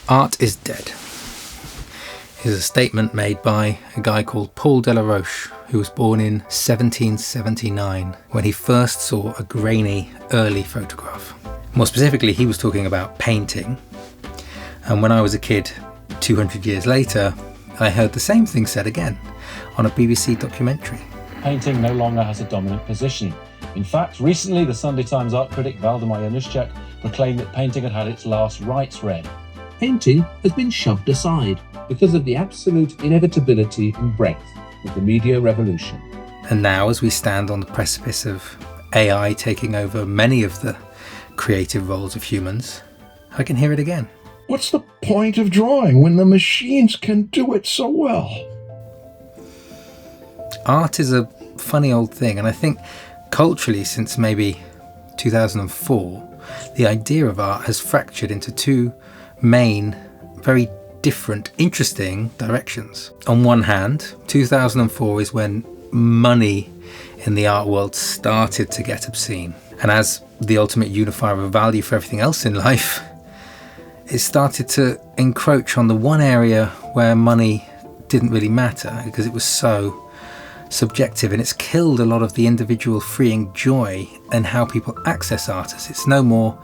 Art is dead is a statement made by a guy called Paul Delaroche, who was born in 1779 when he first saw a grainy early photograph. More specifically, he was talking about painting. And when I was a kid, 200 years later, I heard the same thing said again on a BBC documentary. Painting no longer has a dominant position. In fact, recently the Sunday Times art critic Valdemar Januszczak proclaimed that painting had had its last rights read. Painting has been shoved aside because of the absolute inevitability and breadth of the media revolution. And now, as we stand on the precipice of AI taking over many of the creative roles of humans, I can hear it again. What's the point of drawing when the machines can do it so well? Art is a funny old thing, and I think culturally, since maybe 2004, the idea of art has fractured into two main, very different, interesting directions. On one hand, 2004 is when money in the art world started to get obscene. And as the ultimate unifier of value for everything else in life, it started to encroach on the one area where money didn't really matter because it was so subjective, and it's killed a lot of the individual freeing joy in how people access art. It's no more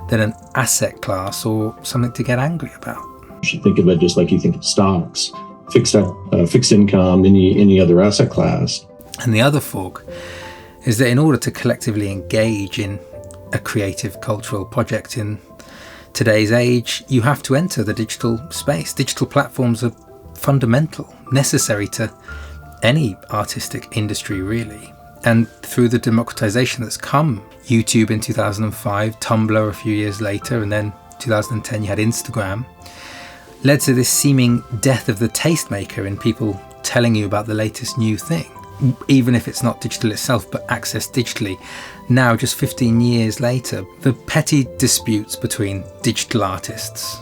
than an asset class or something to get angry about. You should think of it just like you think of stocks, fixed income, any other asset class. And the other fork is that in order to collectively engage in a creative cultural project in today's age, you have to enter the digital space. Digital platforms are fundamental, necessary to any artistic industry, really. And through the democratization that's come, YouTube in 2005, Tumblr a few years later, and then 2010 you had Instagram, led to this seeming death of the tastemaker in people telling you about the latest new thing, even if it's not digital itself, but accessed digitally. Now, just 15 years later, the petty disputes between digital artists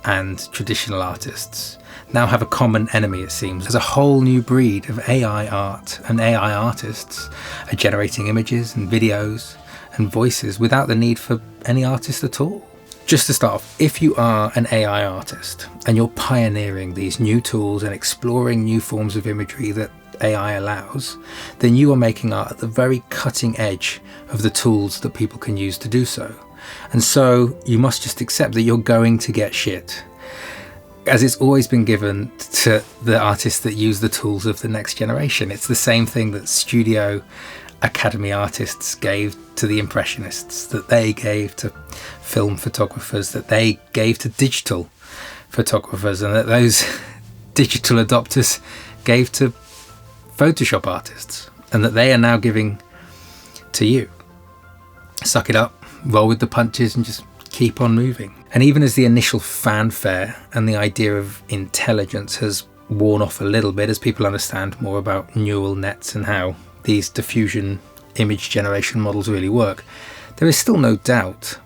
and traditional artists now have a common enemy, it seems. There's a whole new breed of AI art, and AI artists are generating images and videos and voices without the need for any artist at all. Just to start off, if you are an AI artist and you're pioneering these new tools and exploring new forms of imagery that AI allows, then you are making art at the very cutting edge of the tools that people can use to do so. And so you must just accept that you're going to get shit, as it's always been given to the artists that use the tools of the next generation. It's the same thing that Studio Academy artists gave to the Impressionists, that they gave to film photographers, that they gave to digital photographers, and that those digital adopters gave to Photoshop artists, and that they are now giving to you. Suck it up, roll with the punches, and just keep on moving. And even as the initial fanfare and the idea of intelligence has worn off a little bit as people understand more about neural nets and how these diffusion image generation models really work, there is still no doubt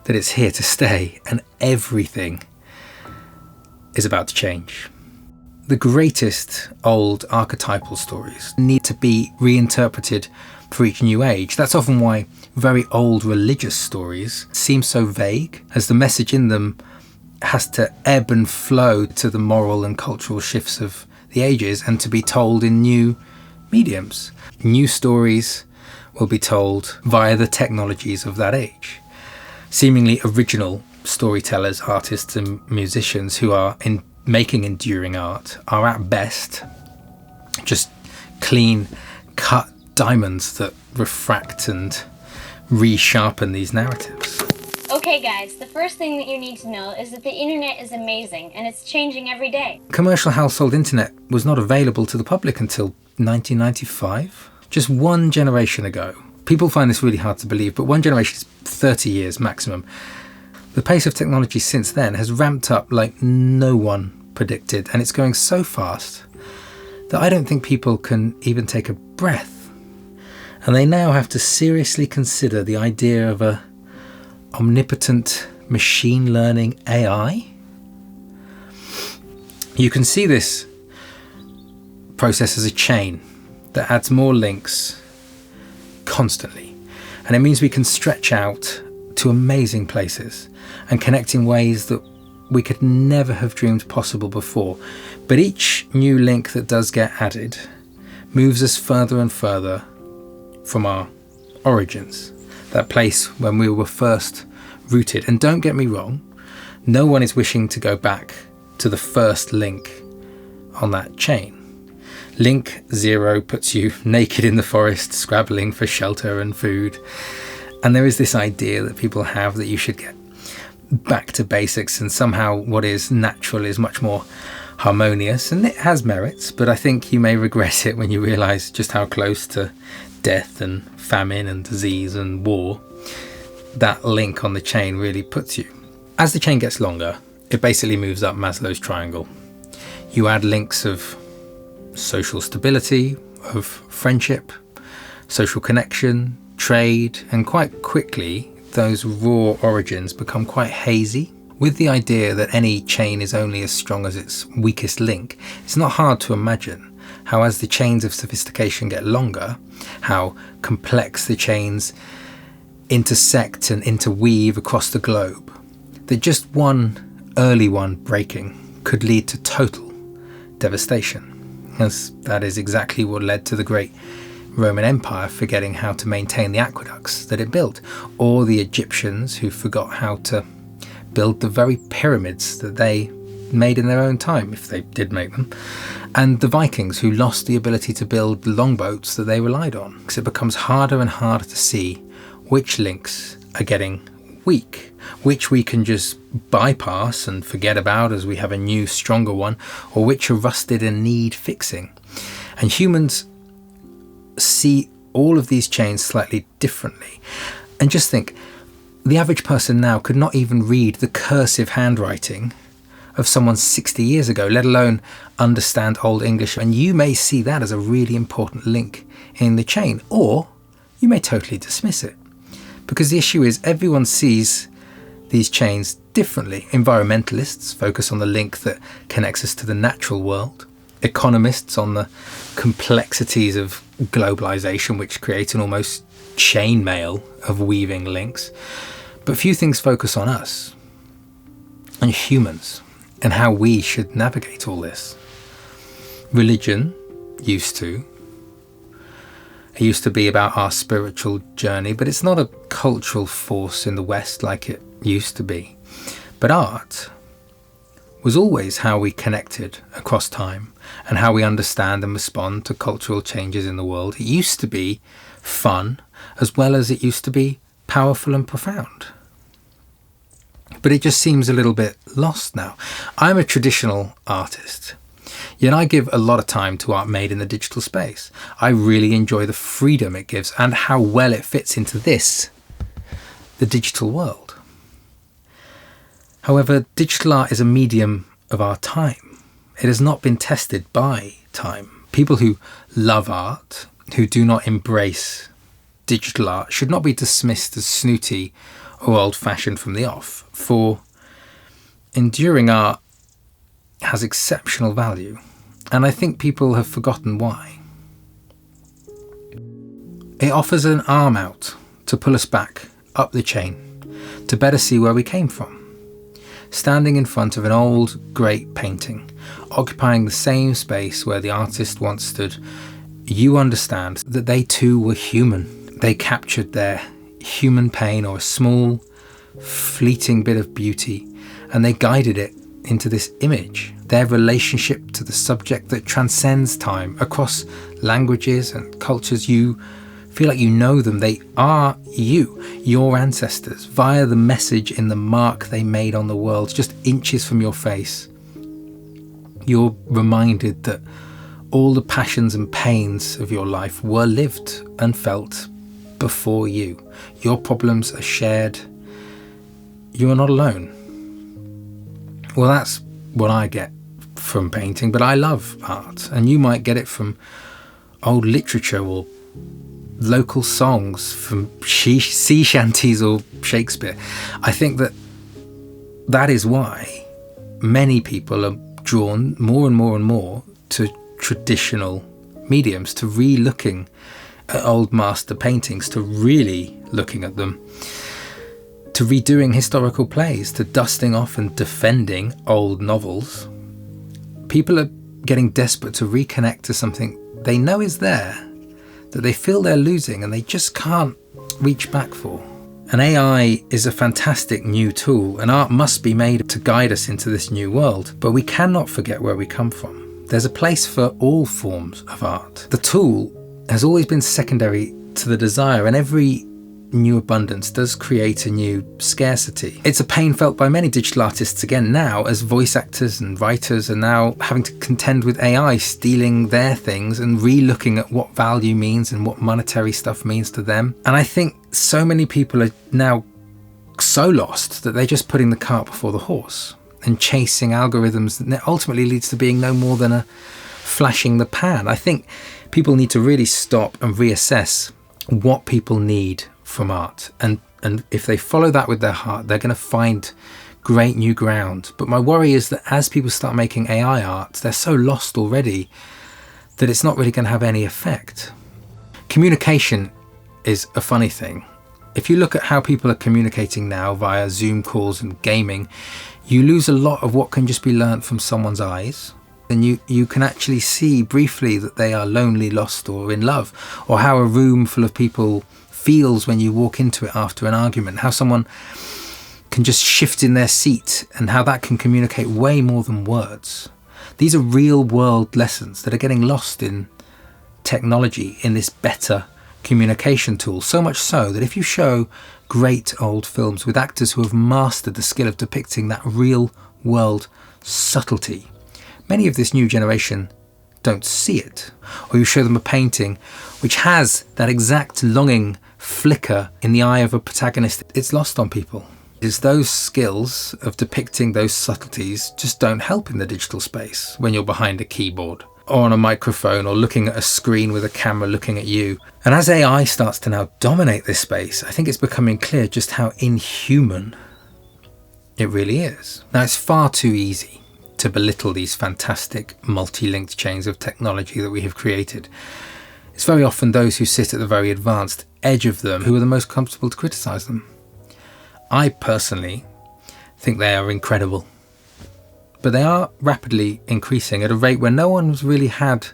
that it's here to stay, and everything is about to change. The greatest old archetypal stories need to be reinterpreted for each new age. That's often why very old religious stories seem so vague, as the message in them has to ebb and flow to the moral and cultural shifts of the ages and to be told in new mediums. New stories will be told via the technologies of that age. Seemingly original storytellers, artists and musicians who are making enduring art are at best just clean cut diamonds that refract and resharpen these narratives. Okay guys, the first thing that you need to know is that the internet is amazing and it's changing every day. Commercial household internet was not available to the public until 1995, just one generation ago. People find this really hard to believe, but one generation is 30 years maximum. The pace of technology since then has ramped up like no one predicted, and it's going so fast that I don't think people can even take a breath. And they now have to seriously consider the idea of a omnipotent machine learning AI. You can see this process as a chain that adds more links constantly, and it means we can stretch out to amazing places and connect in ways that we could never have dreamed possible before. But each new link that does get added moves us further and further from our origins, that place when we were first rooted. And don't get me wrong, no one is wishing to go back to the first link on that chain. Link 0 puts you naked in the forest, scrabbling for shelter and food. And there is this idea that people have that you should get back to basics, and somehow what is natural is much more harmonious, and it has merits, but I think you may regret it when you realise just how close to death and famine and disease and war that link on the chain really puts you. As the chain gets longer, it basically moves up Maslow's triangle. You add links of social stability, of friendship, social connection, trade, and quite quickly those raw origins become quite hazy. With the idea that any chain is only as strong as its weakest link, it's not hard to imagine how, as the chains of sophistication get longer, how complex the chains intersect and interweave across the globe, that just one early one breaking could lead to total devastation, as that is exactly what led to the great Roman Empire forgetting how to maintain the aqueducts that it built, or the Egyptians who forgot how to build the very pyramids that they made in their own time, if they did make them, and the Vikings who lost the ability to build the longboats that they relied on, because it becomes harder and harder to see which links are getting weak, which we can just bypass and forget about as we have a new, stronger one, or which are rusted and need fixing. And humans see all of these chains slightly differently. And just think, the average person now could not even read the cursive handwriting of someone 60 years ago, let alone understand Old English. And you may see that as a really important link in the chain, or you may totally dismiss it. Because the issue is everyone sees these chains differently. Environmentalists focus on the link that connects us to the natural world. Economists on the complexities of globalization, which creates an almost chainmail of weaving links. But few things focus on us and humans and how we should navigate all this. Religion used to be about our spiritual journey, but it's not a cultural force in the West like it used to be. But art was always how we connected across time and how we understand and respond to cultural changes in the world. It used to be fun as well as it used to be powerful and profound. But it just seems a little bit lost now. I'm a traditional artist, yet I give a lot of time to art made in the digital space. I really enjoy the freedom it gives and how well it fits into the digital world. However, digital art is a medium of our time. It has not been tested by time. People who love art, who do not embrace digital art, should not be dismissed as snooty or old-fashioned from the off, for enduring art has exceptional value, and I think people have forgotten why. It offers an arm out to pull us back up the chain, to better see where we came from. Standing in front of an old, great painting, occupying the same space where the artist once stood, you understand that they too were human. They captured their human pain or a small, fleeting bit of beauty, and they guided it into this image. Their relationship to the subject that transcends time across languages and cultures. You feel like you know them. They are you, your ancestors, via the message in the mark they made on the world, just inches from your face. You're reminded that all the passions and pains of your life were lived and felt before you. Your problems are shared. You are not alone. Well, that's what I get from painting, but I love art, and you might get it from old literature or local songs, from sea shanties or Shakespeare. I think that is why many people are drawn more and more and more to traditional mediums, to re-looking at old master paintings, to really looking at them, to redoing historical plays, to dusting off and defending old novels. People are getting desperate to reconnect to something they know is there, that they feel they're losing and they just can't reach back for. And AI is a fantastic new tool, and art must be made to guide us into this new world, but we cannot forget where we come from. There's a place for all forms of art. The tool has always been secondary to the desire, and every new abundance does create a new scarcity. It's a pain felt by many digital artists again now, as voice actors and writers are now having to contend with AI stealing their things and re-looking at what value means and what monetary stuff means to them. And I think so many people are now so lost that they're just putting the cart before the horse and chasing algorithms that ultimately leads to being no more than a flashing the pan. I think people need to really stop and reassess what people need from art, and if they follow that with their heart, they're going to find great new ground. But my worry is that as people start making AI art, they're so lost already that it's not really going to have any effect. Communication is a funny thing. If you look at how people are communicating now via Zoom calls and gaming, you lose a lot of what can just be learnt from someone's eyes. And you can actually see briefly that they are lonely, lost, or in love, or how a room full of people feels when you walk into it after an argument, how someone can just shift in their seat and how that can communicate way more than words. These are real world lessons that are getting lost in technology, in this better communication tool, so much so that if you show great old films with actors who have mastered the skill of depicting that real world subtlety, many of this new generation don't see it. Or you show them a painting which has that exact longing flicker in the eye of a protagonist, it's lost on people. Is those skills of depicting those subtleties just don't help in the digital space when you're behind a keyboard or on a microphone or looking at a screen with a camera looking at you. And as AI starts to now dominate this space, I think it's becoming clear just how inhuman it really is. Now, it's far too easy to belittle these fantastic multi-linked chains of technology that we have created. It's very often those who sit at the very advanced edge of them who are the most comfortable to criticize them. I personally think they are incredible, but they are rapidly increasing at a rate where no one's really had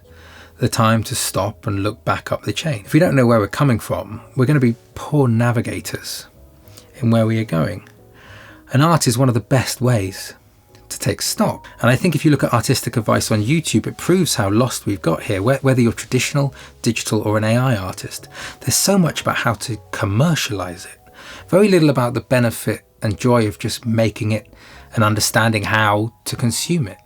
the time to stop and look back up the chain. If we don't know where we're coming from, we're going to be poor navigators in where we are going. And art is one of the best ways to take stock. And I think if you look at artistic advice on YouTube, it proves how lost we've got here. Whether you're traditional, digital, or an AI artist, there's so much about how to commercialize it. Very little about the benefit and joy of just making it and understanding how to consume it.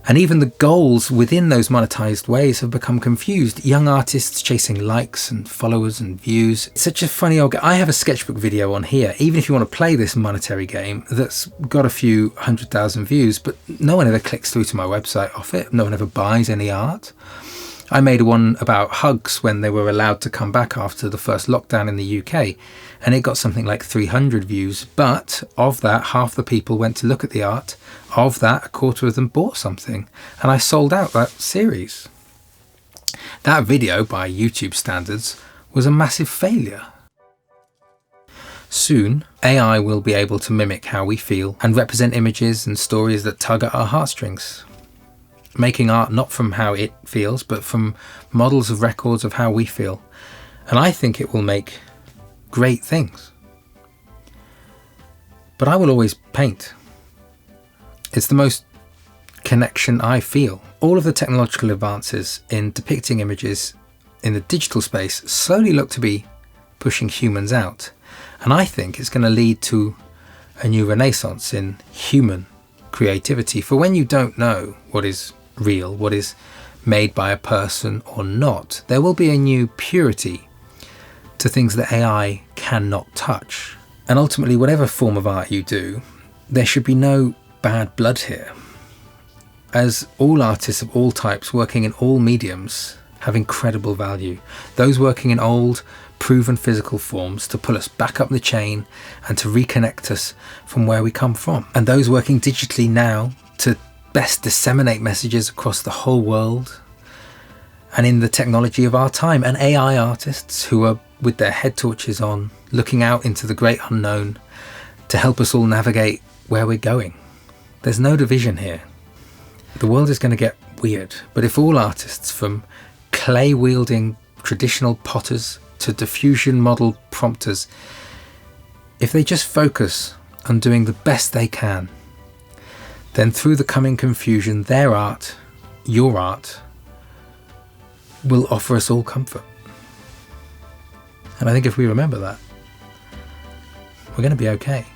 And even the goals within those monetized ways have become confused. Young artists chasing likes and followers and views. It's such a funny old game. I have a sketchbook video on here, even if you want to play this monetary game, that's got a few 100,000 views, but no one ever clicks through to my website off it. No one ever buys any art. I made one about hugs when they were allowed to come back after the first lockdown in the UK, and it got something like 300 views, but of that, half the people went to look at the art. Of that, a quarter of them bought something, and I sold out that series. That video, by YouTube standards, was a massive failure. Soon, AI will be able to mimic how we feel and represent images and stories that tug at our heartstrings, making art not from how it feels, but from models of records of how we feel. And I think it will make great things. But I will always paint. It's the most connection I feel. All of the technological advances in depicting images in the digital space slowly look to be pushing humans out. And I think it's going to lead to a new renaissance in human creativity. For when you don't know what is real, what is made by a person or not, there will be a new purity to things that AI cannot touch. And ultimately, whatever form of art you do, there should be no bad blood here, as all artists of all types working in all mediums have incredible value. Those working in old, proven physical forms to pull us back up the chain and to reconnect us from where we come from. And those working digitally now to best disseminate messages across the whole world and in the technology of our time. And AI artists who are with their head torches on, looking out into the great unknown to help us all navigate where we're going. There's no division here. The world is going to get weird, but if all artists, from clay-wielding traditional potters to diffusion model prompters, if they just focus on doing the best they can, then through the coming confusion, their art, your art, will offer us all comfort. And I think if we remember that, we're going to be okay.